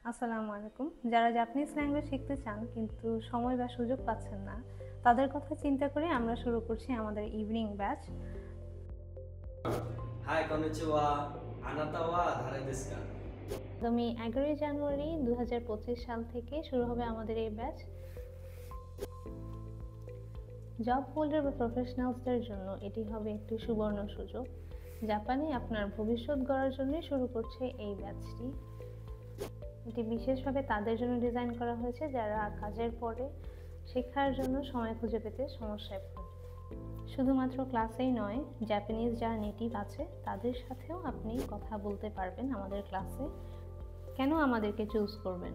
আসসালামু আলাইকুম। যারা জাপানিজ ল্যাঙ্গুয়েজ শিখতে চান কিন্তু সময় বা সুযোগ পাচ্ছেন না, তাদের কথা চিন্তা করে আমরা শুরু করছি আমাদের ইভিনিং ব্যাচ। はい、こんにちは。あなたは誰ですか? আগামী 11 জানুয়ারি 2025 সাল থেকে শুরু হবে আমাদের এই ব্যাচ। জব হোল্ডার বা প্রফেশনালসদের জন্য এটি হবে একটি সুবর্ণ সুযোগ। জাপানে আপনার ভবিষ্যৎ গড়ার জন্যই শুরু করছে এই ব্যাচটি। এটি বিশেষভাবে তাদের জন্য ডিজাইন করা হয়েছে যারা কাজের পরে শেখার জন্য সময় খুঁজে পেতে সমস্যায় পড়ে। শুধুমাত্র ক্লাসেই নয়, জাপানিজ যারা নেটিভ আছে তাদের সাথেও আপনি কথা বলতে পারবেন আমাদের ক্লাসে। কেন আমাদেরকে চুজ করবেন?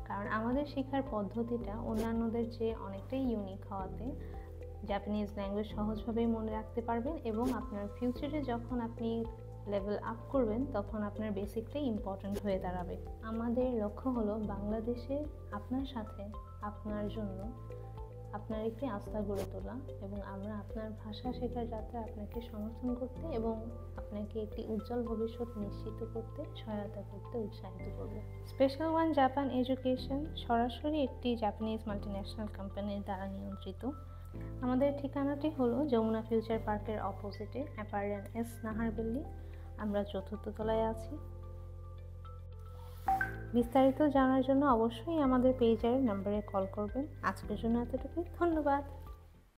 কারণ আমাদের শেখার পদ্ধতিটা অন্যান্যদের চেয়ে অনেকটাই ইউনিক হওয়াতে জাপানিজ ল্যাঙ্গুয়েজ সহজভাবেই মনে রাখতে পারবেন এবং আপনার ফিউচারে যখন আপনি লেভেল আপ করবেন তখন আপনার বেসিকটাই ইম্পর্ট্যান্ট হয়ে দাঁড়াবে। আমাদের লক্ষ্য হলো বাংলাদেশে আপনার সাথে আপনার জন্য আপনার একটি আস্থা গড়ে তোলা এবং আমরা আপনার ভাষা শেখার যাত্রা আপনাকে সমর্থন করতে এবং আপনাকে একটি উজ্জ্বল ভবিষ্যৎ নিশ্চিত করতে সহায়তা করতে উৎসাহিত করব। স্পেশাল ওয়ান জাপান এডুকেশন সরাসরি একটি জাপানিজ মাল্টিন্যাশনাল কোম্পানির দ্বারা নিয়ন্ত্রিত। আমাদের ঠিকানাটি হলো যমুনা ফিউচার পার্কের অপোজিটে অ্যাপারেল এস নাহারবেল্লি। আমরা 4র্থ তলায় আছি। বিস্তারিত জানার জন্য অবশ্যই আমাদের পেজের নম্বরে কল করবেন। আজকের জন্য এতটুকুই, ধন্যবাদ।